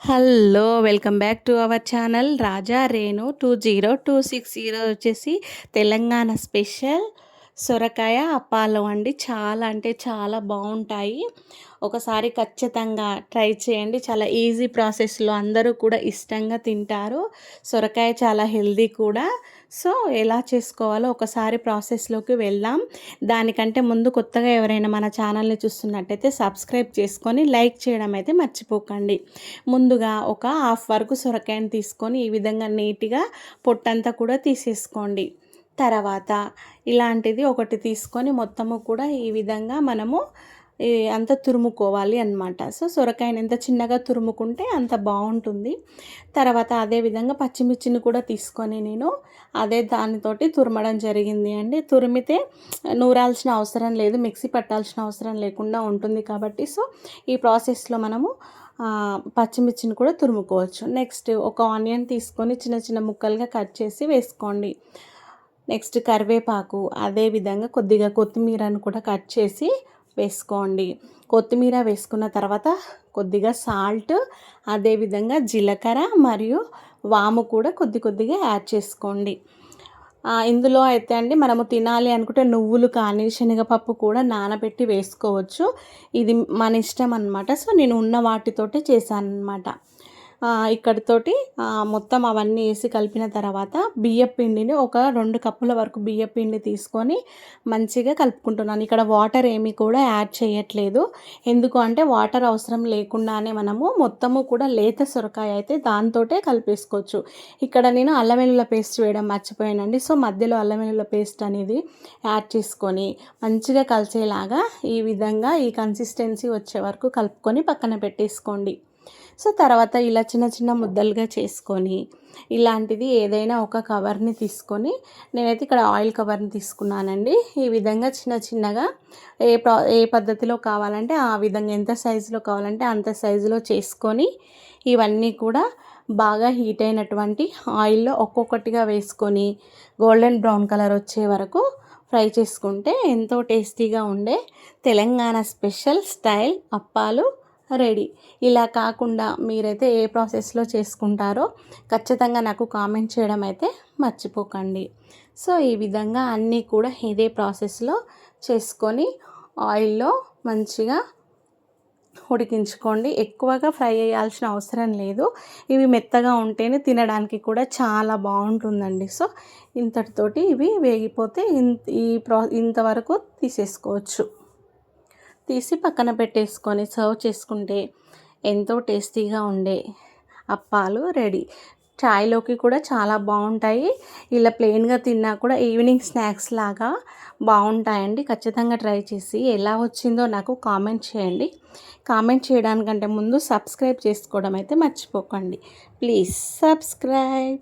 Hello welcome back to our channel Raja Renu 20260 వచ్చేసి Telangana special సొరకాయ అప్పాలు అండి. చాలా అంటే చాలా బాగుంటాయి. ఒకసారి ఖచ్చితంగా ట్రై చేయండి. చాలా ఈజీ ప్రాసెస్లో అందరూ కూడా ఇష్టంగా తింటారు. సొరకాయ చాలా హెల్దీ కూడా. సో ఎలా చేసుకోవాలో ఒకసారి ప్రాసెస్లోకి వెళ్దాం. దానికంటే ముందు కొత్తగా ఎవరైనా మన ఛానల్ని చూస్తున్నట్టయితే సబ్స్క్రైబ్ చేసుకొని లైక్ చేయడం అయితే మర్చిపోకండి. ముందుగా ఒక హాఫ్ వరకు సొరకాయని తీసుకొని ఈ విధంగా నీట్గా పొట్టంతా కూడా తీసేసుకోండి. తర్వాత ఇలాంటిది ఒకటి తీసుకొని మొత్తము కూడా ఈ విధంగా మనము అంత తురుముకోవాలి అన్నమాట. సో సొరకాయని ఎంత చిన్నగా తురుముకుంటే అంత బాగుంటుంది. తర్వాత అదేవిధంగా పచ్చిమిర్చిని కూడా తీసుకొని నేను అదే దానితోటి తురమడం జరిగింది అండి. తురిమితే నూరాల్సిన అవసరం లేదు, మిక్సీ పట్టాల్సిన అవసరం లేకుండా ఉంటుంది కాబట్టి సో ఈ ప్రాసెస్లో మనము పచ్చిమిర్చిని కూడా తురుముకోవచ్చు. నెక్స్ట్ ఒక ఆనియన్ తీసుకొని చిన్న చిన్న ముక్కలుగా కట్ చేసి వేసుకోండి. నెక్స్ట్ కరివేపాకు, అదేవిధంగా కొద్దిగా కొత్తిమీరను కూడా కట్ చేసి వేసుకోండి. కొత్తిమీర వేసుకున్న తర్వాత కొద్దిగా సాల్ట్, అదేవిధంగా జీలకర్ర మరియు వాము కూడా కొద్దిగా యాడ్ చేసుకోండి. ఇందులో అయితే అండి మనము తినాలి అనుకుంటే నువ్వులు కానీ శనగపప్పు కూడా నానబెట్టి వేసుకోవచ్చు. ఇది మన ఇష్టం అన్నమాట. సో నేను ఉన్న వాటితోటి చేశాను అన్నమాట. ఇక్కడితోటి మొత్తం అవన్నీ వేసి కలిపిన తర్వాత బియ్యపు పిండిని ఒక 2 కప్పుల వరకు బియ్యపు పిండి తీసుకొని మంచిగా కలుపుకుంటున్నాను. ఇక్కడ వాటర్ ఏమీ కూడా యాడ్ చేయట్లేదు. ఎందుకు అంటే వాటర్ అవసరం లేకుండానే మనము మొత్తము కూడా లేత సొరకాయ అయితే దాంతోటే కలిపేసుకోవచ్చు. ఇక్కడ నేను అల్లం వెల్లుల్లి పేస్ట్ వేయడం మర్చిపోయానండి. సో మధ్యలో అల్లం వెల్లుల్లి పేస్ట్ అనేది యాడ్ చేసుకొని మంచిగా కలిసేలాగా ఈ విధంగా ఈ కన్సిస్టెన్సీ వచ్చే వరకు కలుపుకొని పక్కన పెట్టేసుకోండి. సో తర్వాత ఇలా చిన్న చిన్న ముద్దలుగా చేసుకొని ఇలాంటిది ఏదైనా ఒక కవర్ని తీసుకొని నేనైతే ఇక్కడ ఆయిల్ కవర్ని తీసుకున్నానండి. ఈ విధంగా చిన్న చిన్నగా ఏ పద్ధతిలో కావాలంటే ఆ విధంగా, ఎంత సైజులో కావాలంటే అంత సైజులో చేసుకొని ఇవన్నీ కూడా బాగా హీట్ అయినటువంటి ఆయిల్లో ఒక్కొక్కటిగా వేసుకొని గోల్డెన్ బ్రౌన్ కలర్ వచ్చే వరకు ఫ్రై చేసుకుంటే ఎంతో టేస్టీగా ఉండే తెలంగాణ స్పెషల్ స్టైల్ అప్పాలు రెడీ. ఇలా కాకుండా మీరైతే ఏ ప్రాసెస్లో చేసుకుంటారో ఖచ్చితంగా నాకు కామెంట్ చేయడం అయితే మర్చిపోకండి. సో ఈ విధంగా అన్నీ కూడా ఇదే ప్రాసెస్లో చేసుకొని ఆయిల్లో మంచిగా ఉడికించుకోండి. ఎక్కువగా ఫ్రై చేయాల్సిన అవసరం లేదు. ఇవి మెత్తగా ఉంటేనే తినడానికి కూడా చాలా బాగుంటుందండి. సో ఇంతటితోటి ఇవి వేగిపోతే ఇంతవరకు తీసేసుకోవచ్చు. తీసి పక్కన పెట్టేసుకొని సర్వ్ చేసుకుంటే ఎంతో టేస్టీగా ఉండే అప్పాలు రెడీ. చాయ్లోకి కూడా చాలా బాగుంటాయి. ఇలా ప్లెయిన్గా తిన్నా కూడా ఈవినింగ్ స్నాక్స్ లాగా బాగుంటాయండి. ఖచ్చితంగా ట్రై చేసి ఎలా వచ్చిందో నాకు కామెంట్ చేయండి. కామెంట్ చేయడానికంటే ముందు సబ్స్క్రైబ్ చేసుకోవడం అయితే మర్చిపోకండి. Please subscribe.